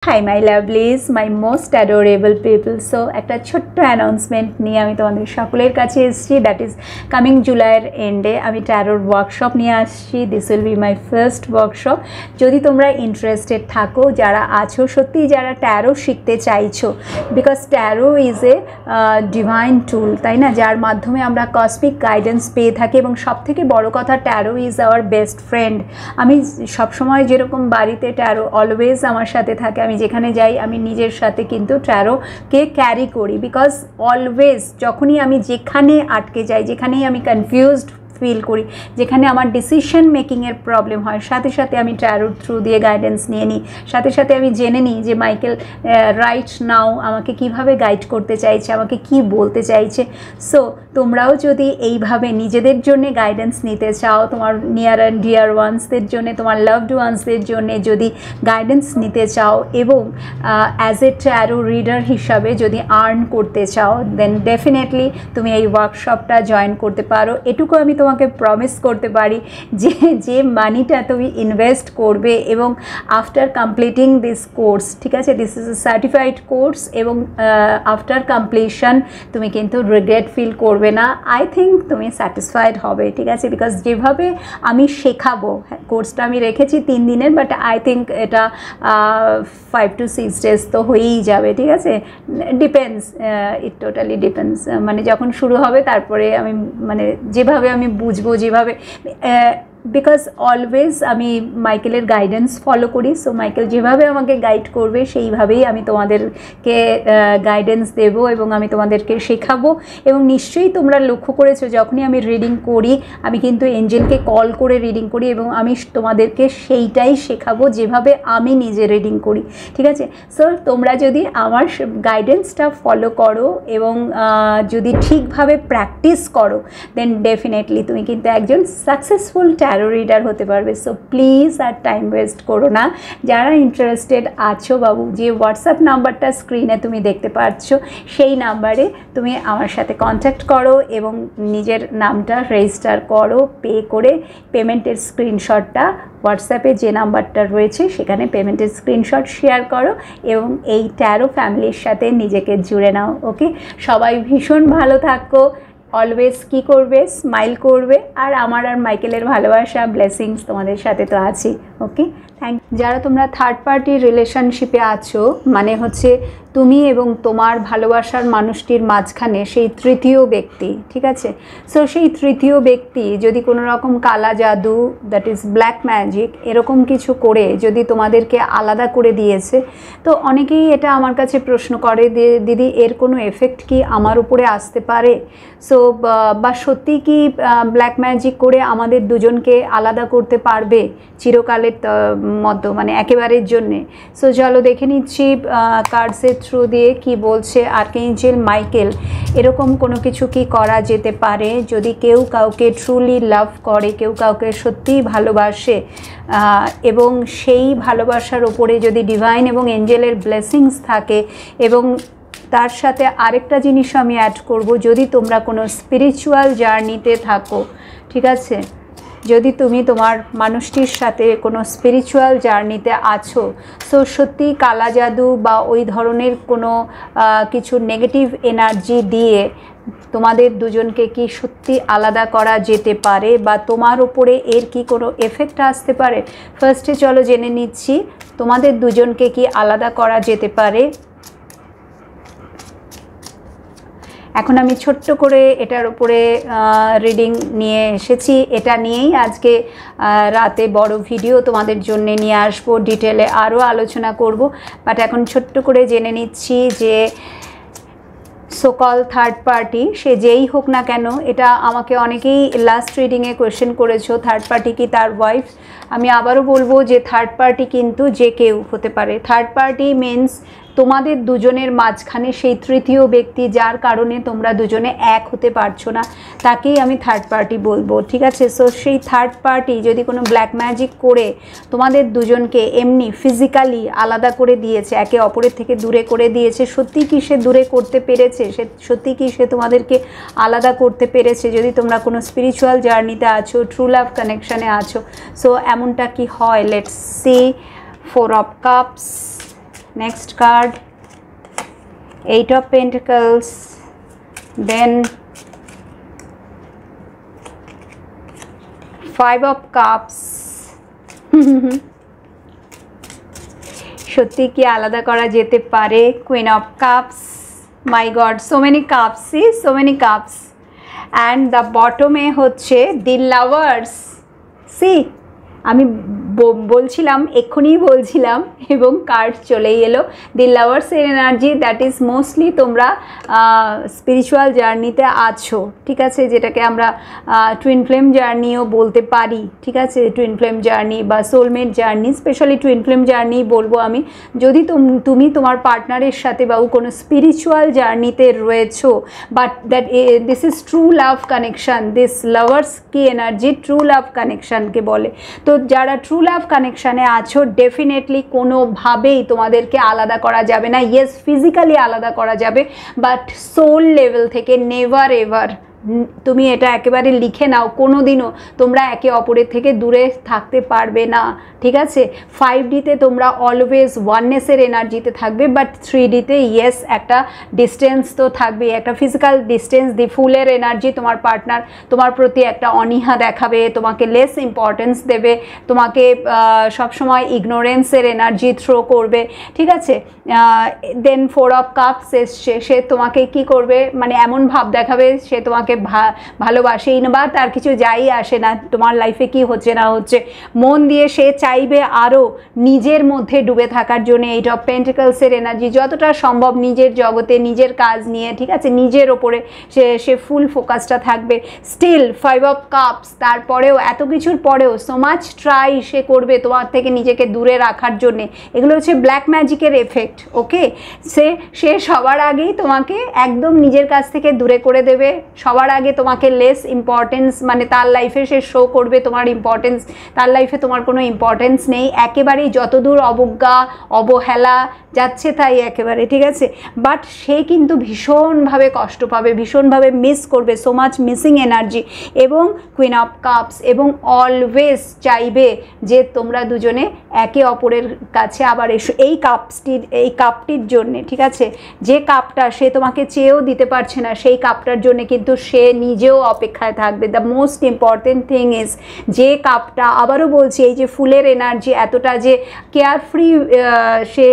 Hi my lovelies, my most adorable people. So একটা ছোট্ট announcement নিয়ে আমি তোমাদের সকলের কাছে এসেছি। দ্যাট ইজ কামিং জুলাইয়ের এন্ডে আমি ট্যারোর ওয়ার্কশপ নিয়ে আসছি। This will be my first workshop. যদি তোমরা ইন্টারেস্টেড থাকো, যারা আছো সত্যিই যারা ট্যারো শিখতে চাইছো, because tarot is a divine tool, তাই না, যার মাধ্যমে আমরা কসমিক গাইডেন্স পেয়ে থাকি। এবং সবথেকে বড় কথা, taro is our best friend. আমি সবসময় যেরকম বাড়িতে ট্যারো অলওয়েজ আমার সাথে থাকে, আমি যেখানে যাই আমি নিজের সাথে কিন্তু ট্যারোকে ক্যারি করি, বিকজ অলওয়েজ যখনই আমি যেখানে আটকে যাই, যেখানেই আমি কনফিউজড ফিল করি, যেখানে আমার ডিসিশন মেকিংয়ের প্রবলেম হয়, সাথে সাথে আমি ট্যারোর থ্রু দিয়ে গাইডেন্স নিয়ে নিই। সাথে সাথে আমি জেনে নিই যে মাইকেল রাইট নাও আমাকে কিভাবে গাইড করতে চাইছে, আমাকে কি বলতে চাইছে। সো তোমরাও যদি এইভাবে নিজেদের জন্য গাইডেন্স নিতে চাও, তোমার নিয়ার অ্যান্ড ডিয়ার ওয়ান্সদের জন্য, তোমার লাভড ওয়ান্সদের জন্য যদি গাইডেন্স নিতে চাও এবং অ্যাজ এ ট্যারো রিডার হিসাবে যদি আর্ন করতে চাও, দেন ডেফিনেটলি তুমি এই ওয়ার্কশপটা জয়েন করতে পারো। এটুকু আমি তোমাকে প্রমিস করতে পারি যে যে মানিটা তুমি ইনভেস্ট করবে এবং আফটার কমপ্লিটিং দিস কোর্স, ঠিক আছে, this is a certified course, এবং আফটার কমপ্লিশন তুমি কিন্তু রিগ্রেট ফিল করবে না। আই থিঙ্ক তুমি স্যাটিসফাইড হবে, ঠিক আছে, বিকজ যেভাবে আমি শেখাবো, কোর্সটা আমি রেখেছি 3 দিনের, বাট আই থিঙ্ক এটা 5 to 6 days তো হয়েই যাবে, ঠিক আছে। ডিপেন্ডস, ইট টোটালি ডিপেন্ডস, মানে যখন শুরু হবে তারপরে আমি মানে যেভাবে আমি বুঝবো, যেভাবে, বিকজ অলওয়েজ আমি মাইকেলের গাইডেন্স ফলো করি। সো মাইকেল যেভাবে আমাকে গাইড করবে সেইভাবেই আমি তোমাদেরকে গাইডেন্স দেব এবং আমি তোমাদেরকে শেখাবো। এবং নিশ্চয়ই তোমরা লক্ষ্য করেছো, যখনই আমি রিডিং করি আমি কিন্তু এঞ্জেলকে কল করে রিডিং করি এবং আমি তোমাদেরকে সেইটাই শেখাবো যেভাবে আমি নিজে রিডিং করি, ঠিক আছে। সো তোমরা যদি আমার গাইডেন্সটা ফলো করো এবং যদি ঠিকভাবে প্র্যাকটিস করো, দেন ডেফিনেটলি তুমি কিন্তু একজন সাকসেসফুল ট্যারো রিডার হতে পারবে। সো প্লিজ আর টাইম ওয়েস্ট করো না। যারা ইন্টারেস্টেড আছো বাবু, যে হোয়াটসঅ্যাপ নাম্বারটা স্ক্রিনে তুমি দেখতে পাচ্ছ, সেই নাম্বারে তুমি আমার সাথে কন্ট্যাক্ট করো এবং নিজের নামটা রেজিস্টার করো, পে করে পেমেন্টের স্ক্রিনশটটা হোয়াটসঅ্যাপে যে নাম্বারটা রয়েছে সেখানে পেমেন্টের স্ক্রিনশট শেয়ার করো এবং এই ট্যারো ফ্যামিলির সাথে নিজেকে জুড়ে নাও। ওকে, সবাই ভীষণ ভালো থাকো, অলওয়েজ কী করবে, স্মাইল করবে, আর আমার আর মাইকেলের ভালোবাসা, ব্লেসিংস তোমাদের সাথে তো আছি। ওকে, থ্যাংক। যারা তোমরা থার্ড পার্টি রিলেশনশিপে আছো, মানে হচ্ছে তুমি এবং তোমার ভালোবাসার মানুষটির মাঝখানে সেই তৃতীয় ব্যক্তি, ঠিক আছে। সো সেই তৃতীয় ব্যক্তি যদি কোনো রকম কালা জাদু, দ্যাট ইজ ব্ল্যাক ম্যাজিক, এরকম কিছু করে যদি তোমাদেরকে আলাদা করে দিয়েছে, তো অনেকেই এটা আমার কাছে প্রশ্ন করে, দিদি এর কোনো এফেক্ট কি আমার উপরে আসতে পারে? সো বা সত্যি কি ব্ল্যাক ম্যাজিক করে আমাদের দুজনকে আলাদা করতে পারবে চিরকালের মতো, মানে একেবারের জন্যে? সো চলো দেখে নিচ্ছি কার্ডসের থ্রু দিয়ে কি বলছে আর্কএঞ্জেল মাইকেল। এরকম কোনো কিছু কি করা যেতে পারে যদি কেউ কাউকে ট্রুলি লাভ করে, কেউ কাউকে সত্যিই ভালোবাসে এবং সেই ভালোবাসার ওপরে যদি ডিভাইন এবং এঞ্জেলের ব্লেসিংস থাকে, এবং তার সাথে আরেকটা জিনিস আমি অ্যাড করব, যদি তোমরা কোনো স্পিরিচুয়াল জার্নিতে থাকো, ঠিক আছে, যদি তুমি তোমার মানুষটির সাথে কোনো স্পিরিচুয়াল জার্নিতে আছো, সো সত্যি কালা জাদু বা ওই ধরনের কোনো কিছু নেগেটিভ এনার্জি দিয়ে তোমাদের দুজনকে কি সত্যি আলাদা করা যেতে পারে, বা তোমার ওপরে এর কি কোনো এফেক্ট আসতে পারে? ফার্স্টে চলো জেনে নিচ্ছি তোমাদের দুজনকে কি আলাদা করা যেতে পারে। এখন আমি ছোট্ট করে এটার উপরে রিডিং নিয়ে এসেছি, এটা নিয়েই আজকে রাতে বড় ভিডিও তোমাদের জন্য নিয়ে আসবো, ডিটেলে আরও আলোচনা করব। বাট এখন ছোট্ট করে জেনে নিচ্ছি যে সোকল থার্ড পার্টি, সে যেই হোক না কেন, এটা আমাকে অনেকেই লাস্ট রিডিংয়ে কোয়েশ্চেন করেছো, থার্ড পার্টি কি তার ওয়াইফ? আমি আবারও বলবো যে থার্ড পার্টি কিন্তু যে কেউ হতে পারে। থার্ড পার্টি মিনস তোমাদের দুজনের মাঝখানে সেই তৃতীয় ব্যক্তি যার কারণে তোমরা দুজনে এক হতে পারছো না, তাকেই আমি থার্ড পার্টি বলবো, ঠিক আছে। সো সেই থার্ড পার্টি যদি কোনো ব্ল্যাক ম্যাজিক করে তোমাদের দুজনকে এমনি ফিজিক্যালি আলাদা করে দিয়েছে, একে অপরের থেকে দূরে করে দিয়েছে, সত্যি কি সে দূরে করতে পেরেছে, সে সত্যি কি সে তোমাদেরকে আলাদা করতে পেরেছে? যদি তোমরা কোনো স্পিরিচুয়াল জার্নিতে আছো, ট্রু লাভ কানেকশানে আছো, সো এমনটা কি হয়? Let's see 4 of Cups, next card, 8 of Pentacles, then 5 of Cups. সত্যি কি আলাদা করা যেতে পারে? Queen of Cups, my god, so many cups, see, so many cups, and the bottom এ হচ্ছে the lovers. see, আমি বলছিলাম, এক্ষুনি বলছিলাম এবং কার্ড চলেই এলো। দি লাভার্সের এনার্জি, দ্যাট ইজ মোস্টলি তোমরা স্পিরিচুয়াল জার্নিতে আছো, ঠিক আছে, যেটাকে আমরা টুইন ফ্লেম জার্নিও বলতে পারি, ঠিক আছে, টুইন ফ্লেম জার্নি বা soulmate journey, specially twin flame journey বলবো আমি। যদি তুমি তোমার পার্টনারের সাথে বা কোনো স্পিরিচুয়াল জার্নিতে রয়েছো, but that this is true love connection, this lovers কি এনার্জি ট্রু লাভ কানেকশানকে বলে। তো যারা ট্রু লাভ কানেকশানে আছো, ডেফিনেটলি কোনোভাবেই তোমাদেরকে আলাদা করা যাবে না। ইয়েস, ফিজিক্যালি আলাদা করা যাবে, বাট সোল লেভেল থেকে নেভার এভার। তুমি এটা একেবারে লিখে নাও, কোনো দিনও তোমরা একে অপরের থেকে দূরে থাকতে পারবে না, ঠিক আছে। 5Dতে তোমরা অলওয়েজ ওয়াননেসের এনার্জিতে থাকবে, বাট 3Dতে ইয়েস একটা ডিস্টেন্স তো থাকবে, একটা ফিজিক্যাল ডিস্টেন্স। দি ফুলের এনার্জি, তোমার পার্টনার তোমার প্রতি একটা অনীহা দেখাবে, তোমাকে লেস ইম্পর্টেন্স দেবে, তোমাকে সবসময় ইগনোরেন্সের এনার্জি থ্রো করবে, ঠিক আছে। দেন 4 অফ কাপস এসছে, সে তোমাকে কি করবে, মানে এমন ভাব দেখাবে সে তোমাকে ভালোবাসেই না, বা তার কিছু যাই আসে না তোমার লাইফে কি হচ্ছে না হচ্ছে, মন দিয়ে সে চাইবে আরও নিজের মধ্যে ডুবে থাকার জন্য। 8 অফ পেন্টিকলসের এনার্জি, যতটা সম্ভব নিজের জগতে, নিজের কাজ নিয়ে, ঠিক আছে, নিজের ওপরে সে ফুল ফোকাসটা থাকবে। স্টিল 5 অফ কাপস, তারপরেও এত কিছুর পরেও সো মাচ ট্রাই সে করবে তোমার থেকে নিজেকে দূরে রাখার জন্যে। এগুলো হচ্ছে ব্ল্যাক ম্যাজিকের এফেক্ট, ওকে। সে সবার আগেই তোমাকে একদম নিজের কাছ থেকে দূরে করে দেবে, সবার আগে তোমাকে লেস ইম্পর্টেন্স, মানে তার লাইফে সে শো করবে তোমার ইম্পর্টেন্স, তার লাইফে তোমার কোনো ইম্পর্টেন্স নেই, একেবারেই যতদূর অবজ্ঞা অবহেলা যাচ্ছে তাই একেবারে, ঠিক আছে। বাট সে কিন্তু ভীষণভাবে কষ্ট পাবে, ভীষণভাবে মিস করবে, সো মাচ মিসিং এনার্জি। এবং কুইন অফ কাপস, এবং অলওয়েজ চাইবে যে তোমরা দুজনে একে অপরের কাছে আবার এসো, এই কাপটির জন্যে, ঠিক আছে। যে কাপটা সে তোমাকে চেয়েও দিতে পারছে না, সেই কাপটার জন্যে কিন্তু সে নিজেও অপেক্ষায় থাকবে। The most important thing is, যে কাপটা, আবারও বলছি, এই যে ফুলের এনার্জি, এতটা যে কেয়ারফ্রি সে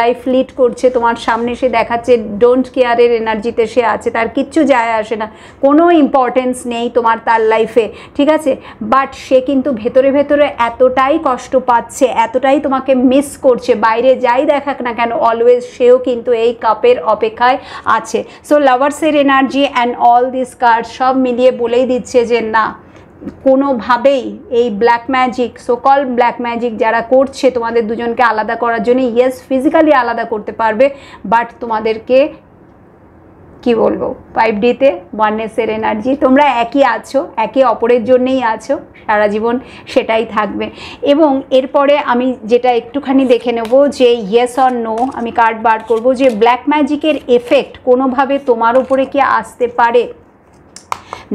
লাইফ লিড করছে তোমার সামনে, সে দেখাচ্ছে ডোন্ট কেয়ারের এনার্জিতে সে আছে, তার কিচ্ছু যায় আসে না, কোনো ইম্পর্টেন্স নেই তোমার তার লাইফে, ঠিক আছে। বাট সে কিন্তু ভেতরে ভেতরে এতটাই কষ্ট পাচ্ছে, এতটাই তোমাকে মিস করছে, বাইরে যাই দেখাক না কেন অলওয়েজ সেও কিন্তু এই কাপের অপেক্ষায় আছে। সো লাভার্সের energy and all this card সব মিলিয়ে বলেই দিচ্ছে যে না, কোনোভাবেই এই black magic, so called black magic যারা করছে তোমাদের দুজনকে আলাদা করার জন্য, ইয়েস ফিজিক্যালি আলাদা করতে পারবে, বাট তোমাদেরকে কি বলবো, 5Dতে ওয়াননেসের এনার্জি, তোমরা একই আছো, একে অপরের জন্যেই আছো, সারা জীবন সেটাই থাকবে। এবং এরপরে আমি যেটা একটুখানি দেখে নেব যে ইয়েস অর নো, আমি কার্ড বার করব যে ব্ল্যাক ম্যাজিকের এফেক্ট কোনোভাবে তোমার উপরে কি আসতে পারে,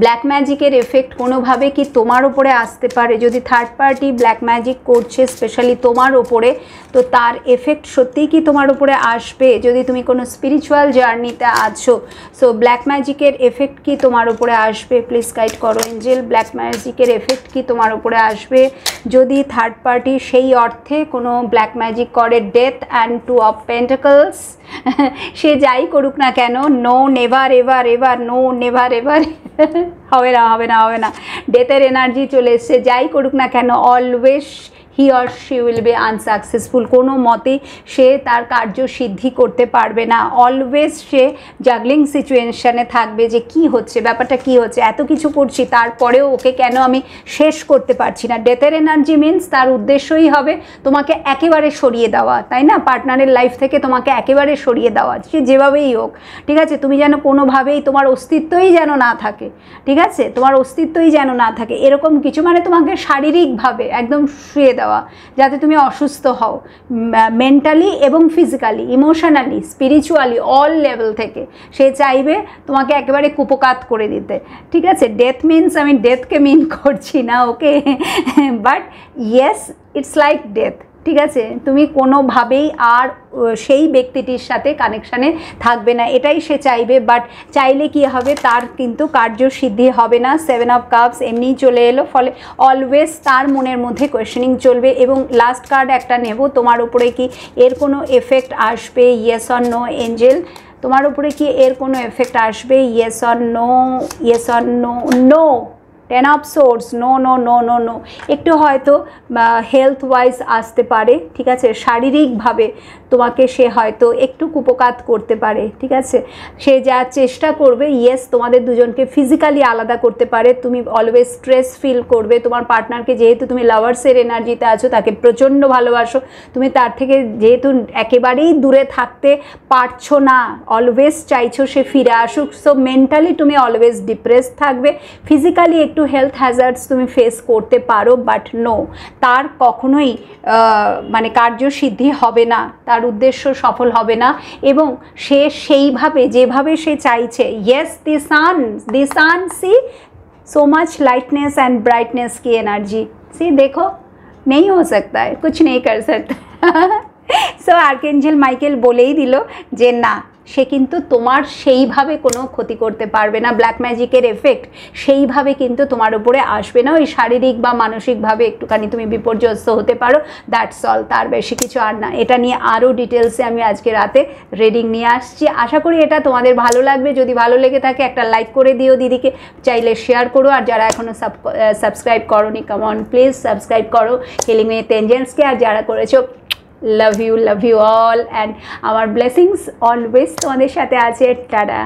ব্ল্যাক ম্যাজিকের এফেক্ট কোনোভাবে কি তোমার ওপরে আসতে পারে। যদি থার্ড পার্টি ব্ল্যাক ম্যাজিক করছে স্পেশালি তোমার ওপরে, তো তার এফেক্ট সত্যিই কি তোমার উপরে আসবে যদি তুমি কোনো স্পিরিচুয়াল জার্নিতে আছো। সো ব্ল্যাক ম্যাজিকের এফেক্ট কি তোমার উপরে আসবে, প্লিজ গাইড করো এঞ্জেল, ব্ল্যাক ম্যাজিকের এফেক্ট কি তোমার উপরে আসবে যদি থার্ড পার্টি সেই অর্থে কোনো ব্ল্যাক ম্যাজিক করে। ডেথ অ্যান্ড 2 অফ পেন্টাকলস, সে যাই করুক না কেন, no never ever ever, no never ever, হবে না হবে না হবে না, ডেথের এনার্জি চলে এসছে, যাই করুক না কেন always he or she will be unsuccessful, কোনো মতেই সে তার কার্য সিদ্ধি করতে পারবে না, অলওয়েজ সে জাগলিং সিচুয়েশানে থাকবে যে কি হচ্ছে, ব্যাপারটা কি হচ্ছে, এত কিছু করছি তারপরেও ওকে কেন আমি শেষ করতে পারছি না। ডেথের এনার্জি মিনস তার উদ্দেশ্যই হবে তোমাকে একেবারে সরিয়ে দেওয়া, তাই না, পার্টনারের লাইফ থেকে তোমাকে একেবারে সরিয়ে দেওয়া, সে যেভাবেই হোক, ঠিক আছে, তুমি যেন কোনোভাবেই তোমার অস্তিত্বই যেন না থাকে, ঠিক আছে, তোমার অস্তিত্বই যেন না থাকে এরকম কিছু, মানে তোমাকে শারীরিকভাবে একদম শুয়ে দেওয়া, যাতে তুমি অসুস্থ হও মেন্টালি এবং physically, emotionally, spiritually, all level থেকে সে চাইবে তোমাকে একেবারে কুপকাত করে দিতে, ঠিক আছে। ডেথ মিনস আমি ডেথকে মিন করছি না, okay, but yes it's like death, ঠিক আছে, তুমি কোনোভাবেই আর সেই ব্যক্তিটির সাথে কানেকশানে থাকবে না, এটাই সে চাইবে। বাট চাইলে কি হবে, তার কিন্তু কার্যসিদ্ধি হবে না। 7 অফ কাপস এমনিই চলে এলো, ফলে অলওয়েজ তার মনের মধ্যে কোয়েশ্চেনিং চলবে। এবং লাস্ট কার্ড একটা নেব, তোমার উপরে কি এর কোনো এফেক্ট আসবে, ইয়েস অর নো এঞ্জেল, তোমার উপরে কি এর কোনো এফেক্ট আসবে, yes or no, yes or no, no. 10 of source, no no no no no. একটু হয়তো হেলথ ওয়াইজ আসতে পারে, ঠিক আছে, শারীরিকভাবে তোমাকে সে হয়তো একটু কুপকাত করতে পারে, ঠিক আছে। সে যা চেষ্টা করবে, ইয়েস তোমাদের দুজনকে ফিজিক্যালি আলাদা করতে পারে। তুমি অলওয়েজ স্ট্রেস ফিল করবে তোমার পার্টনারকে, যেহেতু তুমি লাভার্সের এনার্জিতে আছো, তাকে প্রচণ্ড ভালোবাসো, তুমি তার থেকে যেহেতু একেবারেই দূরে থাকতে পারছো না, অলওয়েজ চাইছো সে ফিরে আসুক। সো মেন্টালি তুমি অলওয়েজ ডিপ্রেস থাকবে, ফিজিক্যালি একটু হেলথ হ্যাজার্ডস তুমি ফেস করতে পারো, বাট নো, তার কখনোই মানে কার্যসিদ্ধি হবে না, তার উদ্দেশ্য সফল হবে না। এবং সে সেইভাবে যেভাবে সে চাইছে, yes the sun see so much lightness and brightness की एनर्जी, सी देखो नहीं हो सकता है, कुछ नहीं कर सकता। सो आर्कएंजेल माइकेल বলেই দিল যে না, সে কিন্তু তোমার সেইভাবে কোনো ক্ষতি করতে পারবে না, ব্ল্যাক ম্যাজিকের এফেক্ট সেইভাবে কিন্তু তোমার উপরে আসবে না। ওই শারীরিক বা মানসিকভাবে একটুখানি তুমি বিপর্যস্ত হতে পারো, দ্যাটস অল, তার বেশি কিছু আর না। এটা নিয়ে আরও ডিটেলসে আমি আজকে রাতে রিডিং নিয়ে আসছি, আশা করি এটা তোমাদের ভালো লাগবে। যদি ভালো লেগে থাকে একটা লাইক করে দিও, দিদিকে চাইলে শেয়ার করো, আর যারা এখনও সাবস্ক্রাইব করোনি, কাম অন প্লিজ সাবস্ক্রাইব করো হিলিং উইথ এঞ্জেলসকে, আর যারা করেছো love you all, and our blessings always তোমাদের সাথে আছে। টাটা।